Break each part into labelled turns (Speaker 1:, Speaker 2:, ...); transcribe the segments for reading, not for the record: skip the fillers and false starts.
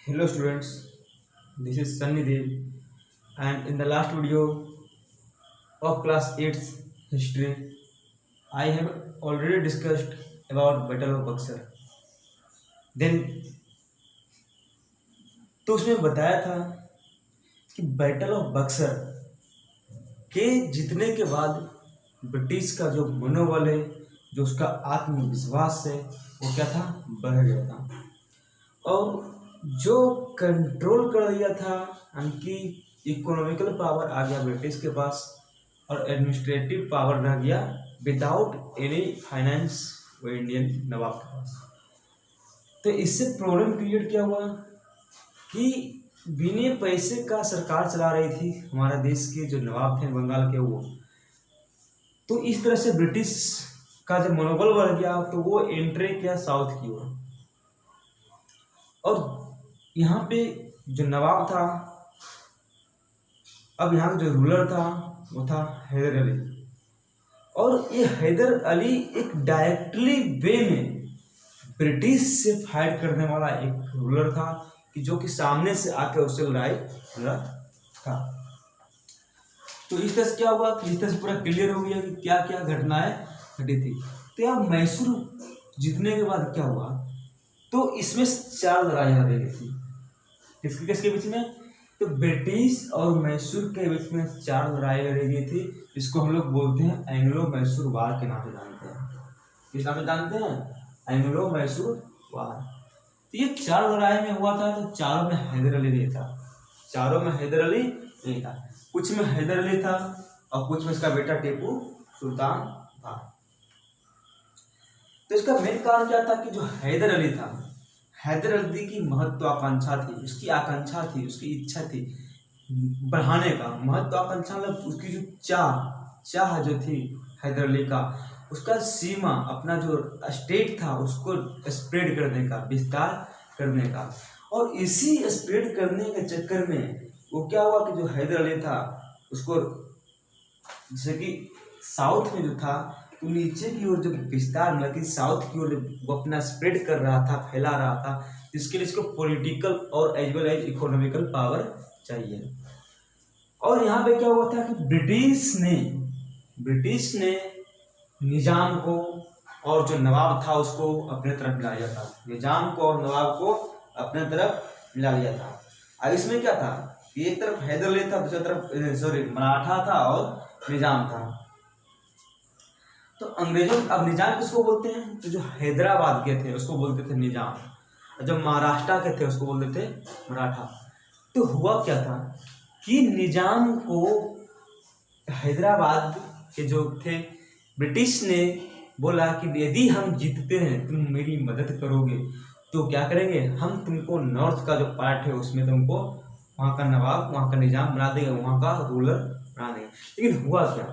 Speaker 1: Hello students, this is Sunny Dev, and in the last video of class 8th history I have already discussed about Battle of Buxar. Then तो उसमें बताया था कि battle of Buxar के जीतने के बाद ब्रिटिश का जो मनोबल है, जो उसका आत्मविश्वास है, वो क्या था, बढ़ गया था और जो कंट्रोल कर दिया था उनकी इकोनॉमिकल पावर आ गया ब्रिटिश के पास और एडमिनिस्ट्रेटिव पावर रह गया विदाउट एनी फाइनेंस वो इंडियन नवाब के पास। तो इससे प्रॉब्लम क्रिएट क्या हुआ कि बिना पैसे का सरकार चला रही थी हमारा देश के जो नवाब थे बंगाल के वो। तो इस तरह से ब्रिटिश का जब मनोबल बढ़ गया तो वो एंट्री किया साउथ की ओर और यहाँ पे जो नवाब था, अब यहाँ का जो रूलर था वो था हैदर अली। और ये हैदर अली एक डायरेक्टली वे में ब्रिटिश से फाइट करने वाला एक रूलर था कि जो कि सामने से आकर उससे लड़ाई लड़ा था। तो इस तरह से क्या हुआ कि इस तरह से पूरा क्लियर हो गया कि क्या क्या घटनाएं घटी थी। तो यहाँ मैसूर जीतने के बाद क्या हुआ, तो इसमें 4 लड़ाइयाँ रही थी। किसके किसके बीच में? तो ब्रिटिश और मैसूर के बीच में 4 लड़ाई लड़ी गई थी। इसको हम लोग बोलते हैं एंग्लो मैसूर वार के नाम से जानते हैं। किस नाम से जानते हैं? एंग्लो मैसूर वार। तो ये 4 लड़ाई में हुआ था। तो चारों में हैदर अली नहीं था, चारों में हैदर अली नहीं था। कुछ में हैदर अली था और कुछ में इसका बेटा टीपू सुल्तान था। तो इसका मेन कारण क्या था कि जो हैदर अली था, हैदर अली की महत्वाकांक्षा थी, उसकी आकांक्षा थी, उसकी इच्छा थी बढ़ाने का। महत्वाकांक्षा मतलब उसकी जो चाह जो थी हैदर अली का, उसका सीमा अपना जो स्टेट था उसको स्प्रेड करने का, विस्तार करने का। और इसी स्प्रेड करने के चक्कर में वो क्या हुआ कि जो हैदर अली था उसको जैसे कि साउथ में जो था तो नीचे की ओर जब विस्तार मतलब कि साउथ की ओर वो अपना स्प्रेड कर रहा था, फैला रहा था, जिसके लिए इसको पॉलिटिकल और as well as economical power चाहिए। और यहाँ पे क्या हुआ था कि ब्रिटिश ने निजाम को और जो नवाब था उसको अपने तरफ मिला लिया था। निजाम को और नवाब को अपने तरफ मिला लिया था। अब इसमें क्या था कि एक तरफ हैदर अली था, दूसरी तरफ मराठा था और निजाम था। तो अंग्रेजों अब निजाम किसको बोलते हैं? तो जो हैदराबाद के थे उसको बोलते थे निजाम, और जो महाराष्ट्र के थे उसको बोलते थे मराठा। तो हुआ क्या था कि निजाम को हैदराबाद के जो थे ब्रिटिश ने बोला कि यदि हम जीतते हैं तुम मेरी मदद करोगे तो क्या करेंगे, हम तुमको नॉर्थ का जो पार्ट है उसमें तुमको वहाँ का नवाब, वहाँ का निजाम बना देंगे, वहाँ का रूलर बना देंगे। लेकिन हुआ क्या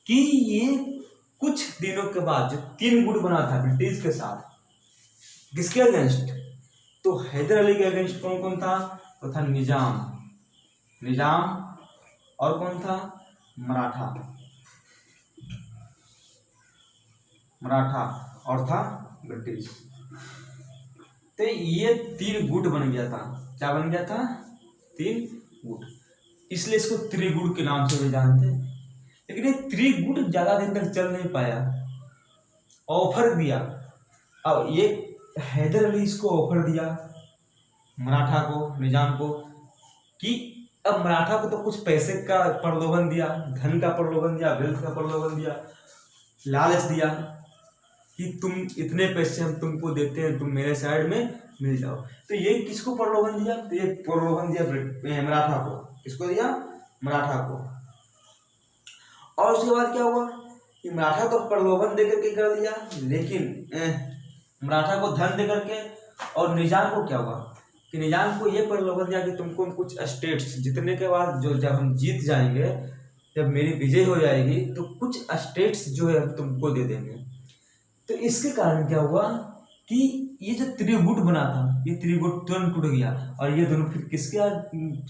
Speaker 1: कि ये कुछ दिनों के बाद जो 3 गुट बना था ब्रिटिश के साथ, किसके अगेंस्ट? तो हैदर अली के अगेंस्ट कौन कौन था? तो था निजाम और कौन था? मराठा और था ब्रिटिश। तो ये 3 गुट बन गया था। क्या बन गया था? 3 गुट। इसलिए इसको त्रिगुट के नाम से भी जानते हैं। लेकिन ये त्रिगुट ज्यादा दिन तक चल नहीं पाया, ऑफर दिया। अब ये हैदर अली इसको ऑफर दिया मराठा को, निजाम को, कि अब मराठा को तो कुछ पैसे का प्रलोभन दिया, धन का प्रलोभन दिया, वेल्थ का प्रलोभन दिया, लालच दिया कि तुम इतने पैसे हम तुमको देते हैं, तुम मेरे साइड में मिल जाओ। तो ये किसको प्रलोभन दिया? तो ये प्रलोभन दिया मराठा को। किसको दिया? मराठा को। और उसके बाद क्या हुआ कि मराठा को प्रलोभन देकर के कर दिया, लेकिन मराठा को धन देकर के। और निजाम को क्या हुआ कि निजाम को ये प्रलोभन दिया कि तुमको कुछ स्टेट्स जीतने के बाद, जो जब हम जीत जाएंगे, जब मेरी विजय हो जाएगी, तो कुछ स्टेट्स जो है हम तुमको दे देंगे। तो इसके कारण क्या हुआ कि ये जो त्रिगुट बना था, ये त्रिगुट तुरंत टूट गया और ये दोनों फिर किसके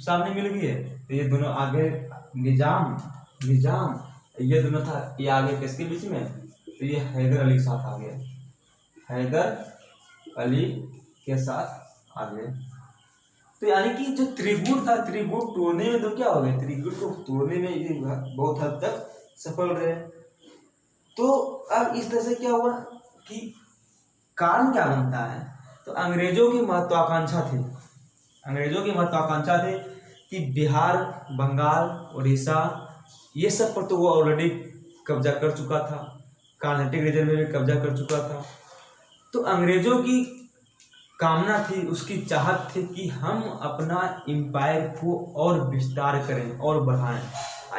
Speaker 1: सामने मिल गए? तो ये दोनों आगे निजाम ये दोनों था, ये आगे किसके बीच में? तो ये हैदर अली के साथ आ गया, हैदर अली के साथ आ गए। तो यानी कि जो त्रिगुट था, त्रिगुट तोड़ने में तो क्या हो गया, त्रिगुट को तोड़ने में ये बहुत हद तक सफल रहे। तो अब इस तरह से क्या हुआ कि कारण क्या बनता है, तो अंग्रेजों की महत्वाकांक्षा थी, अंग्रेजों की महत्वाकांक्षा थी कि बिहार, बंगाल, उड़ीसा ये सब पर तो वो ऑलरेडी कब्जा कर चुका था, कर्नाटक रीजन में भी कब्जा कर चुका था। तो अंग्रेजों की कामना थी, उसकी चाहत थी कि हम अपना एम्पायर को और विस्तार करें और बढ़ाएं।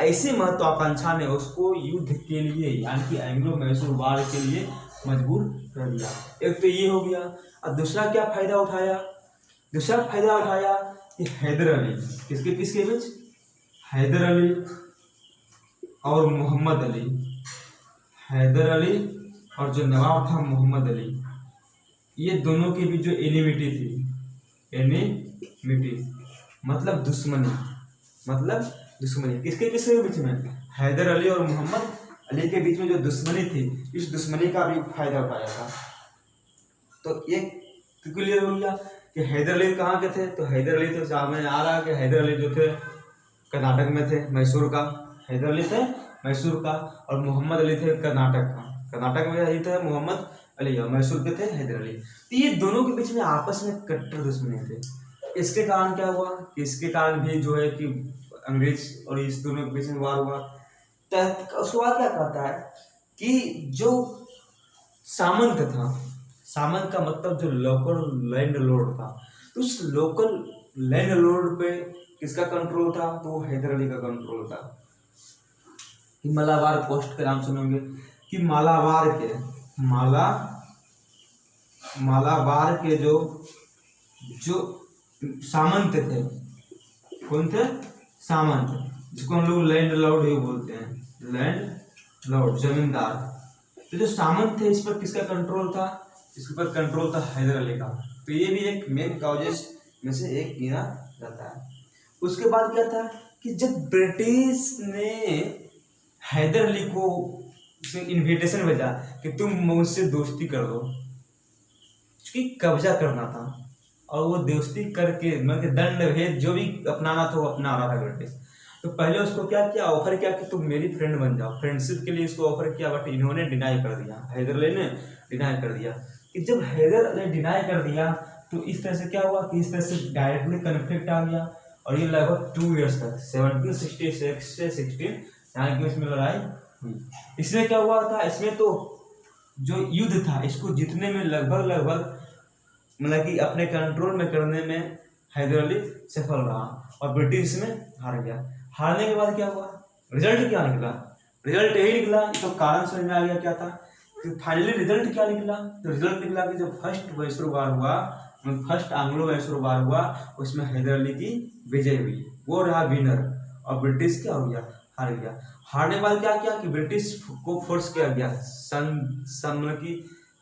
Speaker 1: ऐसी महत्वाकांक्षा ने उसको युद्ध के लिए यानी कि एंग्लो मैसूर वार के लिए मजबूर कर दिया। एक तो ये हो गया। और दूसरा क्या फायदा उठाया, दूसरा फायदा उठाया कि हैदर अली, किसके किसके बीच, हैदर अली और मोहम्मद अली, हैदर अली और जो नवाब था मोहम्मद अली, ये दोनों के बीच जो एनिमिटी थी, एनिमिटी मतलब दुश्मनी, मतलब दुश्मनी किसके किसके बीच में, हैदर अली और मोहम्मद अली के बीच में जो दुश्मनी थी, इस दुश्मनी का भी फायदा उठाया था। तो ये क्लियर हो गया कि हैदर अली कहाँ के थे, तो हैदर अली तो सामने आ रहा है कि हैदर अली जो थे कर्नाटक में थे, मैसूर का हैदर अली थे मैसूर का, और मोहम्मद अली थे कर्नाटक का, कर्नाटक में ही थे मोहम्मद अली और मैसूर के थे हैदर अली। तो ये दोनों के बीच में आपस में कट्टर दुश्मनी थे। इसके कारण क्या हुआ कि इसके कारण भी जो है कि अंग्रेज और इस दोनों के बीच में वार हुआ। उसके बाद क्या कहता है कि जो सामंत था, सामंत का मतलब जो लोकल लैंड लॉर्ड था, तो उस लोकल लैंड लॉर्ड पे किसका कंट्रोल था, तो हैदर अली का कंट्रोल था। कि मालाबार पोस्ट का नाम सुनोगे कि मालाबार के जो सामंत थे, कौन थे, सामंत, जिसको हम लोग लैंड लॉर्ड ही बोलते हैं, लैंड लॉर्ड जमींदार। तो जो सामंत थे इस पर किसका कंट्रोल था, इसके पर कंट्रोल था हैदर अली का। तो ये भी एक मेन कॉजेस में से एक गिना जाता है। उसके बाद क्या था कि जब ब्रिटिश ने हैदर अली को इन्विटेशन भेजा कि तुम मुझसे दोस्ती कर दो, क्योंकि कब्जा करना था, और वो दोस्ती करके मतलब दंड भेद जो भी अपनाना था वो अपना रहा था ब्रिटिश। तो पहले उसको क्या किया, ऑफर किया कि तुम मेरी फ्रेंड बन जाओ, फ्रेंडशिप के लिए इसको ऑफर किया, बट इन्होंने डिनाई कर दिया, हैदर अली ने डिनाई कर दिया। कि जब हैदर अली डिनाई कर दिया तो इस तरह से क्या हुआ कि इस तरह से डायरेक्टली कन्फ्लिक्ट आ गया, और ये लगभग 2 ईयर्स तक 1766 से 16 यहाँ की इसमें लड़ाई हुई। इसमें क्या हुआ था, इसमें तो जो युद्ध था इसको जीतने में लगभग मतलब कि अपने कंट्रोल में करने में हैदर अली सफल रहा, और ब्रिटिश में हार गया। हारने के बाद क्या हुआ, रिजल्ट क्या निकला, रिजल्ट यही निकला। तो कारण समझ में आ गया क्या था कि फाइनली रिजल्ट क्या निकला, तो रिजल्ट निकला कि जो फर्स्ट मैसूर वार हुआ, फर्स्ट एंग्लो मैसूर वार हुआ, उसमें हैदर अली की विजय हुई, वो रहा विनर, और ब्रिटिश क्या हो गया, हार गया। हारने के बाद क्या किया कि ब्रिटिश को फोर्स किया गया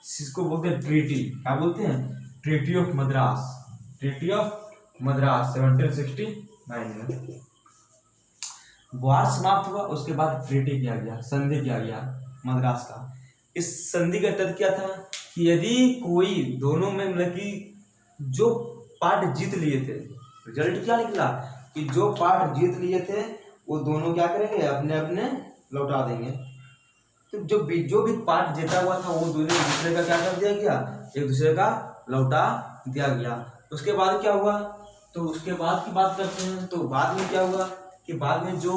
Speaker 1: जिसको बोलते हैं ट्रीटी, क्या बोलते हैं, treaty of Madras, treaty of Madras 1769 में वार समाप्त हुआ। उसके बाद ट्रीटी किया गया, संधि किया गया मद्रास का। इस संधि का तर्क क्या था कि यदि कोई दोनों में मतलब कि जो पार्ट जीत लिए थे, रिजल्ट क्या निकला कि जो पार्ट जीत लिए थे वो दोनों क्या करेंगे, अपने अपने लौटा देंगे। तो जो भी पार्ट जीता हुआ था वो दोनों एक दूसरे का क्या कर दिया गया, एक दूसरे का लौटा दिया गया। उसके बाद क्या हुआ, तो उसके बाद की बात करते हैं। तो बाद में क्या हुआ कि बाद में जो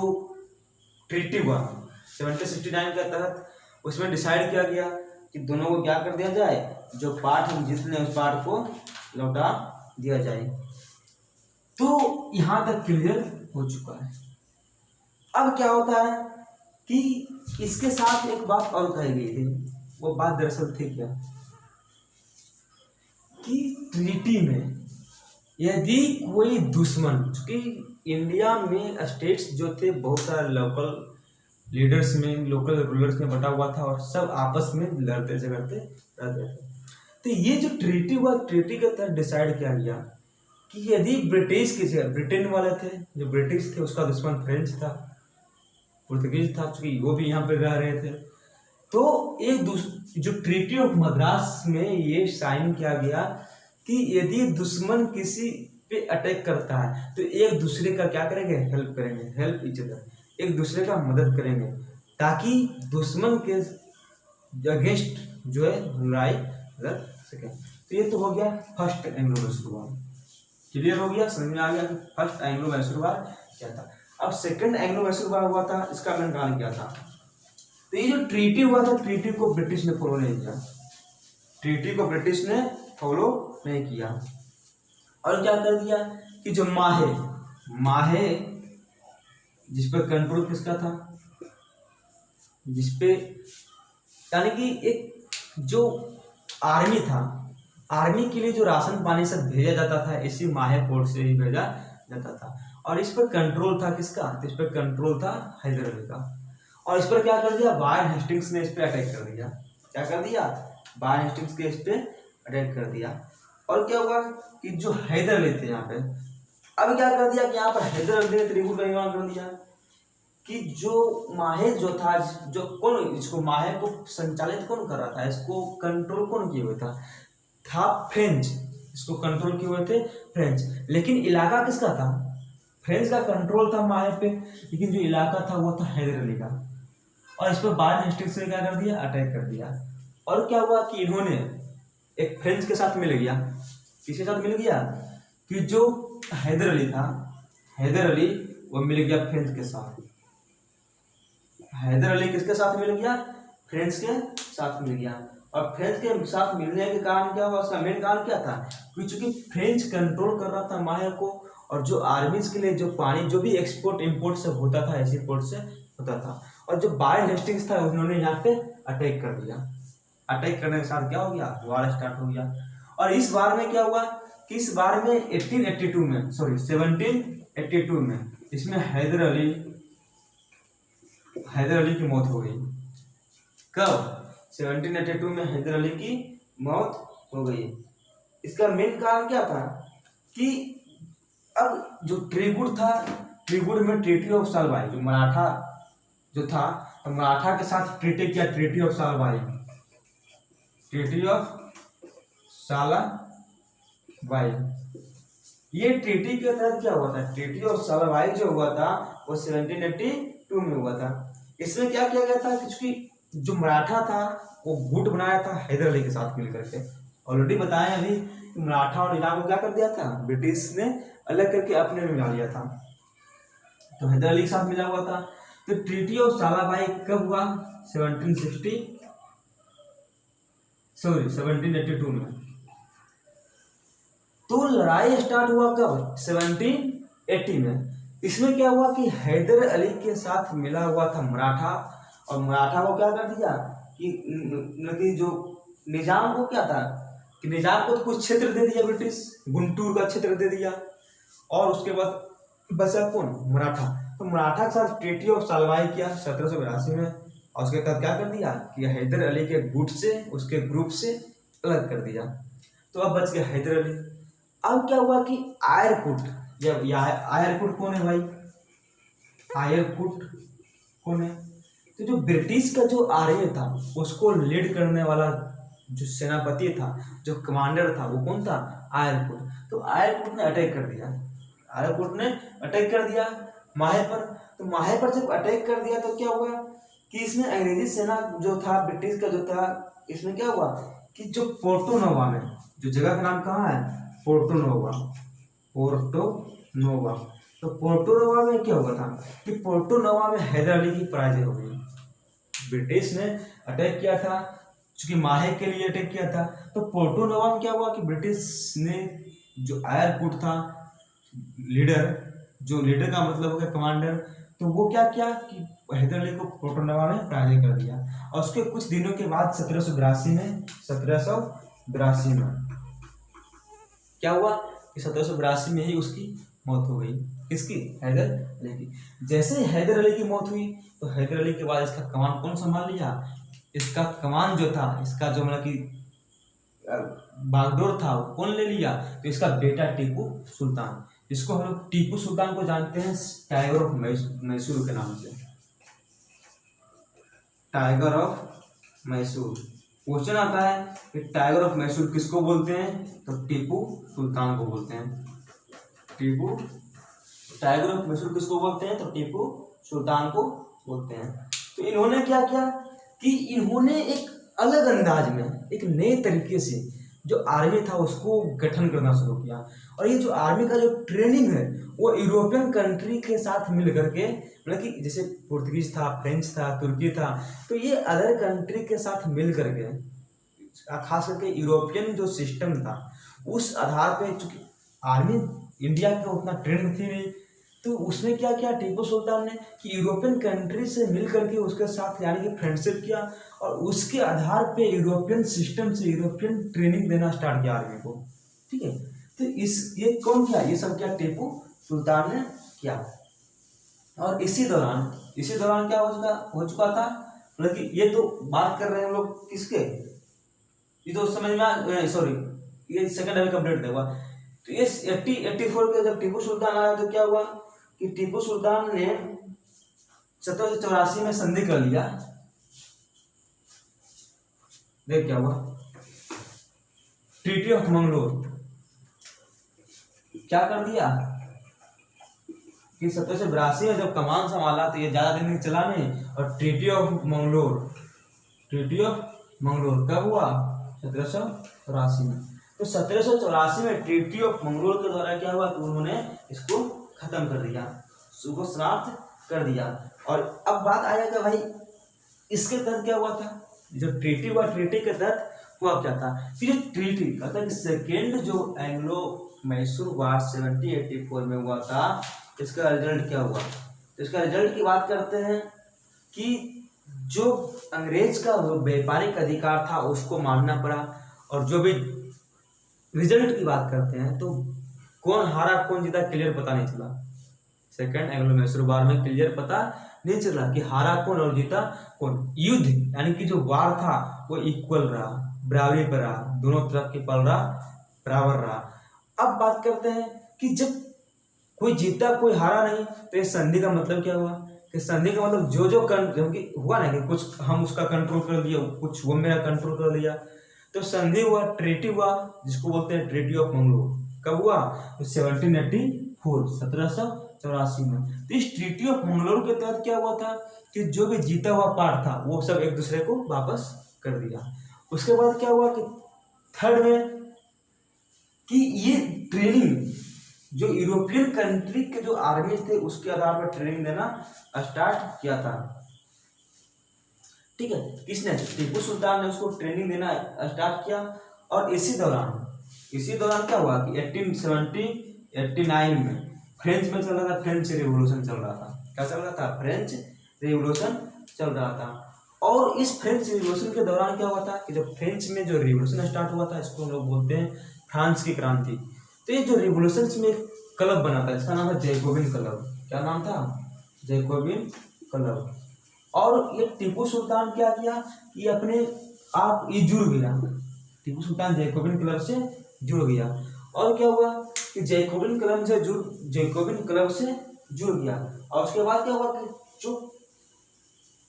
Speaker 1: ट्रीटी हुआ 1769 के तहत, उसमें डिसाइड किया गया कि दोनों को क्या कर दिया जाए, जो पार्ट हम जीत लें उस पार्ट को लौटा दिया जाए। तो यहाँ तक क्लियर हो चुका है। अब क्या होता है कि इसके साथ एक बात और कही गई थी, वो बात दरअसल थी क्या कि ट्रीटी में यदि कोई दुश्मन, क्योंकि इंडिया में स्टेट्स जो थे बहुत सारे लोकल लीडर्स में, लोकल रूलर्स में बटा हुआ था, और सब आपस में लड़ते झगड़ते रहते थे। तो ये जो ट्रीटी हुआ, ट्रीटी के तहत डिसाइड किया गया कि यदि ब्रिटिश के ब्रिटेन वाले थे, जो ब्रिटिश थे उसका दुश्मन फ्रेंच था, पुर्तगीज था, क्योंकि वो भी यहाँ पे रह रहे थे। तो एक जो ट्रीटी ऑफ मद्रास में ये साइन किया गया कि यदि दुश्मन किसी पे अटैक करता है तो एक दूसरे का क्या करेंगे, हेल्प करेंगे, हेल्प ईच अदर, एक दूसरे का मदद करेंगे ताकि दुश्मन के अगेंस्ट जो है लड़ाई लड़ सके। तो ये तो हो गया फर्स्ट एंग्लो मैसूर वार। क्लियर हो गया, समझ में आ गया कि फर्स्ट एंग्लो मैसूर वार क्या था। अब सेकंड एंग्लो मैसूर वार हुआ था, इसका मेन कारण क्या था। तो ये जो ट्रीटी हुआ था, ट्रीटी को ब्रिटिश ने फॉलो नहीं किया, ट्रीटी को ब्रिटिश ने फॉलो नहीं किया और क्या कर दिया कि जो माहे जिस पर कंट्रोल किसका था, जिसपे यानी कि एक जो आर्मी था, आर्मी के लिए जो राशन पानी सब भेजा जाता था इसी माहे पोर्ट से ही भेजा जाता था और इस पर कंट्रोल था किसका, इस पर कंट्रोल था हैदर अली का। और इस पर क्या कर दिया, वायन हेस्टिंग्स ने इस पर अटैक कर दिया। क्या कर दिया, वायन हेस्टिंग्स के इस पे अटैक कर दिया। और क्या हुआ कि जो हैदर अली थे यहाँ पे, अब क्या कर दिया कि यहाँ पर हैदर अली ने त्रिपुर का निर्माण कर दिया कि जो माहे जो था, जो कौन इसको माहे को संचालित कौन कर रहा था, इसको कंट्रोल कौन किए हुए था फ्रेंच, इसको कंट्रोल किए हुए थे फ्रेंच। लेकिन इलाका किसका था, फ्रेंच का कंट्रोल था माहे पे, लेकिन जो इलाका था वो था हैदर अली का। और इस पर वायन हेस्टिंग्स ने क्या कर दिया, अटैक कर दिया। और क्या हुआ कि इन्होंने एक फ्रेंच के साथ मिल गया, किसके साथ मिल गया कि जो हैदर अली था, हैदर अली वो मिल गया फ्रेंच के साथ। हैदर अली किसके साथ मिल गया, फ्रेंच के साथ मिल गया। और फ्रेंच के साथ मिलने के कारण क्या हुआ, उसका मेन कारण क्या था कि चूंकि फ्रेंच कंट्रोल कर रहा था माहे को और जो आर्मीज के लिए जो पानी जो भी एक्सपोर्ट इंपोर्ट से होता था, ऐसी पोर्ट से होता था। और जो वायन हेस्टिंग्स था उन्होंने यहाँ पे अटैक कर दिया। अटैक करने के साथ क्या हो गया, वार स्टार्ट हो गया। और इस वार में क्या हुआ कि इस वार में 1782 में इसमें हैदर अली की मौत हो गई। कब, 1782 में हैदर अली की मौत हो गई। इसका मेन कारण क्या था कि अब जो त्रिगुड़ था, त्रिगुड़ में ट्रीटी ऑफ सालबाई, जो मराठा जो था तो मराठा के साथ ट्रीटी किया, treaty of Salbai, treaty of Salabai. ये ट्रीटी के तहत क्या हुआ था, ट्रीटी ऑफ सालाबाई जो हुआ था वो 1782 में हुआ था। इसमें क्या किया गया था कि जो मराठा था वो गुट बनाया था हैदर अली के साथ मिलकर के। ऑलरेडी बताया अभी कि मराठा और इलाका को क्या कर दिया था, ब्रिटिश ने अलग करके अपने में मिला लिया था, तो हैदर अली के साथ मिला हुआ था। तो ट्रीटी ऑफ सालाबाई कब हुआ, 1782 में। तो लड़ाई स्टार्ट हुआ कब, 1780 में। इसमें क्या हुआ कि हैदर अली के साथ मिला हुआ था मराठा, और मराठा को क्या कर दिया कि जो निजाम को क्या था कि निजाम को तो कुछ क्षेत्र दे दिया ब्रिटिश, गुंटूर का क्षेत्र दे दिया, और उसके बाद बचा कौन, मराठा। तो मराठा के साथ ट्रीटी ऑफ सालबाई किया 1782 में, और उसके तहत क्या कर दिया कि हैदर अली के गुट से, उसके ग्रुप से अलग कर दिया। तो अब बच गया हैदर अली। अब क्या हुआ कि आयरकुट, आयरकुट कौन है भाई, आयरकुट कौन है, तो जो ब्रिटिश का जो आर्मी था उसको लीड करने वाला जो सेनापति था, जो कमांडर था, वो कौन था, आयरकुट। तो आयरकुट ने अटैक कर दिया, आयरकुट ने अटैक कर दिया माहे पर। तो माहे पर जब अटैक कर दिया तो क्या हुआ कि इसमें अंग्रेजी सेना जो था, ब्रिटिश का जो था, इसमें क्या हुआ कि जो पोर्टो नोवा में, जो जगह का नाम कहाँ है, पोर्टो नोवा, तो पोर्टो नोवा में क्या हुआ था कि पोर्टो नोवा में हैदर अली की पराजय हो गई। ब्रिटिश ने अटैक किया था, चूंकि माहे के लिए अटैक किया था, तो पोर्टो नोवा में क्या हुआ कि ब्रिटिश ने जो आयरकुट था लीडर, जो लीडर का मतलब हो गया कमांडर, तो वो क्या किया कि हैदर अली को पोर्टो नोवा में पराजय कर दिया। और उसके कुछ दिनों के बाद 1782 में क्या हुआ कि 1782 में ही उसकी मौत हो गई। किसकी, हैदर अली की। जैसे ही हैदर अली की मौत हुई तो हैदर अली के बाद इसका कमान कौन संभाल लिया, इसका कमान जो था, इसका जो मतलब कि बागडोर था, वो कौन ले लिया, तो इसका बेटा टीपू सुल्तान, इसको हम लोग टीपू सुल्तान को जानते हैं टाइगर ऑफ मैसूर के नाम से, टाइगर ऑफ मैसूर। क्वेश्चन आता है कि टाइगर ऑफ मैसूर किसको बोलते हैं, तो टीपू सुल्तान को बोलते हैं। टीपू टाइगर ऑफ मैसूर किसको बोलते हैं? तो टीपू सुल्तान को बोलते हैं। तो इन्होंने क्या किया कि इन्होंने एक अलग अंदाज में, एक नए तरीके से जो आर्मी था उसको गठन करना शुरू किया। और ये जो आर्मी का जो ट्रेनिंग है वो यूरोपियन कंट्री के साथ मिल करके, मतलब कि जैसे पुर्तगीज था, फ्रेंच था, तुर्की था, तो ये अदर कंट्री के साथ मिल करके, खास करके यूरोपियन जो सिस्टम था उस आधार पे, चूंकि आर्मी इंडिया का उतना ट्रेंड थी नहीं, तो उसने क्या किया टीपू सुल्तान ने कि यूरोपियन कंट्री से मिल करके उसके साथ यानी कि फ्रेंडशिप किया और उसके आधार पे यूरोपियन सिस्टम से यूरोपियन ट्रेनिंग देना स्टार्ट किया आर्मी को। ठीक है, तो ये कौन किया? ये सब क्या टीपू सुल्तान ने किया। और इसी दौरान क्या हो चुका था, मतलब कि ये तो बात कर रहे हैं हम लोग किसके, ये तो समझ में, सॉरी ये सेकंड अभी कंप्लीट हुआ। तो ये 84 के जब टीपू सुल्तान आया तो क्या हुआ कि टीपू सुल्तान ने 1784 में संधि कर लिया। देख क्या हुआ, ट्रीटी ऑफ मंगलोर क्या कर दिया कि 1782 में जब कमान संभाला तो ये ज्यादा दिन चला नहीं, और ट्रीटी ऑफ मंगलोर कब हुआ? 1784 में। तो 1784 में ट्रीटी ऑफ मंगलोर के द्वारा क्या हुआ कि उन्होंने इसको खत्म कर दिया, उसको समाप्त कर दिया। और अब बात आया कि भाई इसके तहत क्या हुआ था, जो ट्रीटी हुआ, ट्रीटी के तहत हुआ क्या था कि जो ट्रीटी कहता है कि सेकेंड जो एंग्लो मैसूर वार 1784 में हुआ था, इसका रिजल्ट क्या हुआ? तो इसका रिजल्ट की बात करते हैं कि जो अंग्रेज का व्यापारिक अधिकार था उसको मानना पड़ा, और जो भी रिजल्ट की बात करते हैं तो कौन हारा कौन जीता क्लियर पता नहीं चला। सेकेंड एंग्लो मैसूर वार में क्लियर पता नहीं चला कि हारा कौन और जीता कौन। युद्ध यानी कि जो वार था वो इक्वल रहा, बराबरी पर रहा, दोनों तरफ की पलड़ा बराबर रहा। अब बात करते हैं कि जब कोई जीता कोई हारा नहीं, तो ये संधि का मतलब क्या हुआ कि संधि का मतलब जो हुआ ना कि कुछ हम उसका कंट्रोल कर लिया, कुछ वो मेरा कंट्रोल कर लिया, तो संधि हुआ, ट्रीटी हुआ, जिसको बोलते हैं ट्रीटी ऑफ मंगलोर। कब हुआ? तो 1784 में। तो इस ट्रीटी ऑफ मंगलोर के तहत क्या हुआ था कि जो भी जीता हुआ पार्ट था वो सब एक दूसरे को वापस कर दिया। उसके बाद क्या हुआ कि थर्ड में कि ये ट्रेनिंग जो यूरोपियन कंट्री के जो आर्मी थे उसके आधार पर ट्रेनिंग देना स्टार्ट किया था। ठीक है, किसने? टीपू सुल्तान ने उसको ट्रेनिंग देना स्टार्ट किया। और इसी दौरान क्या हुआ कि 1889 में फ्रेंच में चल रहा था, फ्रेंच रिवॉल्यूशन चल रहा था। क्या चल रहा था? फ्रेंच रिवॉल्यूशन चल रहा था। और इस फ्रेंच रिवॉल्यूशन के दौरान क्या हुआ था कि जब फ्रेंच में जो रिवॉल्यूशन स्टार्ट हुआ था, इसको हम लोग बोलते हैं फ्रांस की क्रांति। तो ये जो रिवॉल्यूशन में एक क्लब बना था, इसका नाम है जैकोबिन क्लब। क्या नाम था? Jacobin club. और ये टीपू सुल्तान क्या किया कि अपने आप ये जुड़ गया, टीपू सुल्तान जैकोबिन क्लब से जुड़ गया। और क्या हुआ कि जैकोबिन क्लब से जुड़ गया। और उसके बाद क्या हुआ कि जो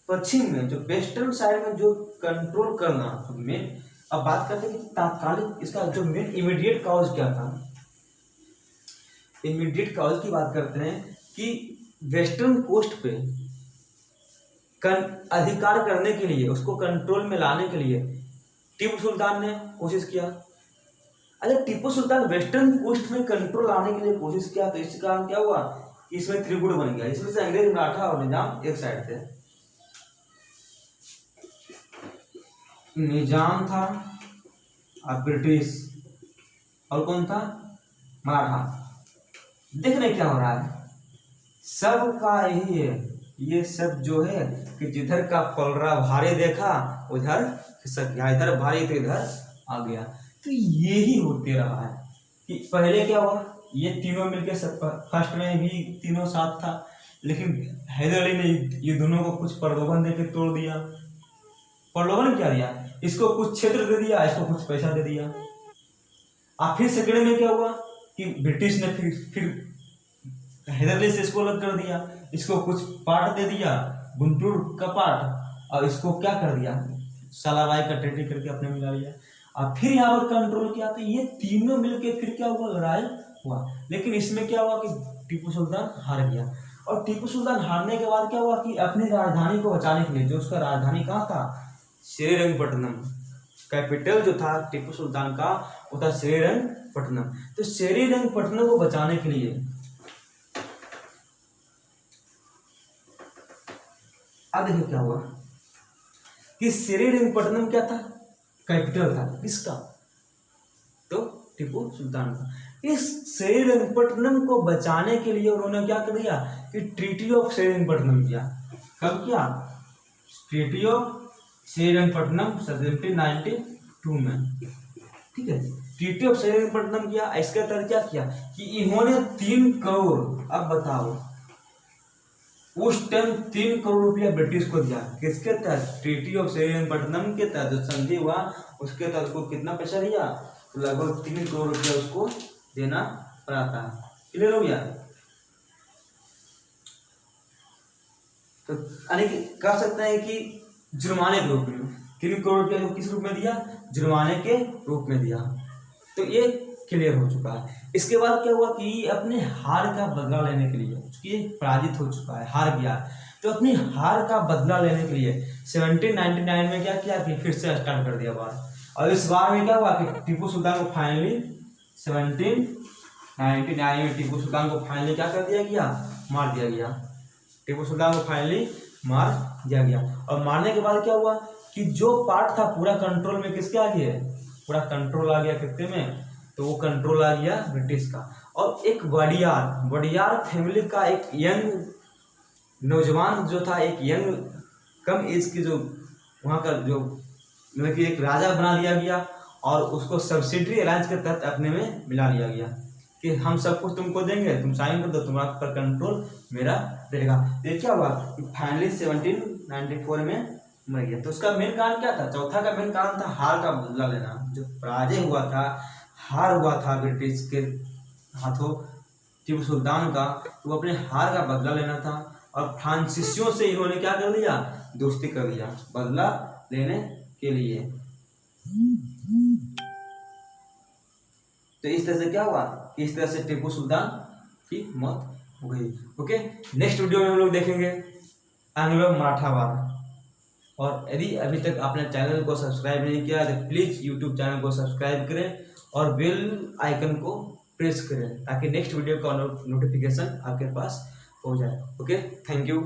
Speaker 1: पश्चिम में, जो वेस्टर्न साइड में जो कंट्रोल करना में, अब बात करते हैं कि तात्कालिक इसका जो मेन इमीडिएट कॉज क्या था। इमीडिएट कॉज की बात करते हैं कि वेस्टर्न कोस्ट पे अधिकार करने के लिए, उसको कंट्रोल में लाने के लिए टीपू सुल्तान ने कोशिश किया। अच्छा, टीपू सुल्तान वेस्टर्न कोस्ट में कंट्रोल लाने के लिए कोशिश किया, तो इसके कारण क्या हुआ कि इसमें त्रिगुट बन गया। इसमें से अंग्रेज, मराठा और निजाम एक साइड थे। निजाम था और ब्रिटिश, और कौन था? मराठा। देखने क्या हो रहा है, सबका यही है, ये सब जो है कि जिधर का पलड़ा भारी देखा उधर खिसक गया, इधर भारी तो इधर आ गया। तो यही होते रहा है कि पहले क्या हुआ, ये तीनों मिलके फर्स्ट में भी तीनों साथ था, लेकिन हैदर अली ने ये दोनों को कुछ प्रलोभन देके तोड़ दिया। प्रलोभन क्या दिया? इसको कुछ क्षेत्र दे दिया, इसको कुछ पैसा दे दिया। और फिर सेकंड में क्या हुआ कि ब्रिटिश ने फिर हैदर अली से इसको अलग कर दिया, इसको कुछ पार्ट दे दिया, गुंटूर का पार्ट, और इसको क्या कर दिया, सालाबाई का टेरिटरी करके अपने मिला लिया। और फिर यहाँ पर कंट्रोल किया। तो ये तीनों मिलके फिर क्या हुआ, लड़ाई हुआ। लेकिन इसमें क्या हुआ कि टीपू सुल्तान हार गया। और टीपू सुल्तान हारने के बाद क्या हुआ कि अपनी राजधानी को बचाने के लिए, जो उसका राजधानी कहाँ था, श्रीरंगपट्टनम, कैपिटल जो था टीपू सुल्तान का वो था श्रीरंगपट्टनम। तो श्रीरंगपट्टनम को बचाने के लिए अब देखो क्या हुआ कि श्रीरंगपट्टनम क्या था, कैपिटल था किसका, तो टीपू सुल्तान का। इस श्रीरंगपट्टनम को बचाने के लिए उन्होंने क्या कर दिया कि ट्रीटी ऑफ श्रीरंगपट्टनम किया। कब किया, ट्रीटी ऑफ श्रीरंगपट्टनम 1792 में, ठीक है। ट्रीटी ऑफ श्रीरंगपट्टनम किया। इसके तहत क्या किया कि इन्होंने 3 करोड़, अब बताओ उस टाइम 3 करोड़ रुपया ब्रिटिश को दिया। किसके तहत, ट्रीटी ऑफ श्रीरंगपट्टनम के तहत जो संधि हुआ उसके तहत उसको कितना पैसा दिया, तो लगभग 3 करोड़ रुपया उसको देना पड़ा था। क्लियर हो गया। तो यानी कि कह सकते हैं कि जुर्माने के रूप में 3 करोड़ रुपया किस रूप में दिया, जुर्माने के रूप में दिया। तो ये क्लियर हो चुका है। इसके बाद क्या हुआ कि अपने हार का बदला लेने के लिए, ये पराजित हो चुका है, हार गया, तो अपनी हार का बदला लेने के लिए 1799 में क्या किया कि फिर से स्टार्ट कर दिया बार। और इस बार में क्या हुआ कि टीपू सुल्तान को फाइनली 1799 में टीपू सुल्तान को फाइनली क्या कर दिया गया, मार दिया गया। टीपू सुल्तान को फाइनली मार दिया गया। और मारने के बाद क्या हुआ कि जो पार्ट था पूरा कंट्रोल में किसके आ गया, पूरा कंट्रोल आ गया किसके में, तो वो कंट्रोल आ गया ब्रिटिश का। और एक वडियार फैमिली का एक यंग नौजवान जो था, एक यंग कम एज की जो वहाँ का जो मतलब कि एक राजा बना लिया गया और उसको सब्सिडरी अलायंस के तहत अपने में मिला लिया गया कि हम सब कुछ तुमको देंगे, तुम साइन कर दो, तुम्हारा पर कंट्रोल मेरा रहेगा। ये क्या हुआ फाइनली 1794 में मर गया। तो उसका मेन कारण क्या था, चौथा का मेन कारण था हार का बदला लेना। जो पराजय हुआ था, हार हुआ था ब्रिटिश के हाथों टीपू सुल्तान का, तो वो अपने हार का बदला लेना था। और फ्रांसीसियों से इन्होंने क्या कर लिया, दोस्ती कर लिया बदला लेने के लिए। तो इस तरह से क्या हुआ कि इस तरह से टीपू सुल्तान की मौत हो गई। ओके, नेक्स्ट वीडियो में हम लोग देखेंगे एंग्लो मराठा वार। और यदि अभी तक आपने चैनल को सब्सक्राइब नहीं किया तो प्लीज़ यूट्यूब चैनल को सब्सक्राइब करें और बेल आइकन को प्रेस करें ताकि नेक्स्ट वीडियो का नोटिफिकेशन आपके पास हो जाए। Okay, thank you.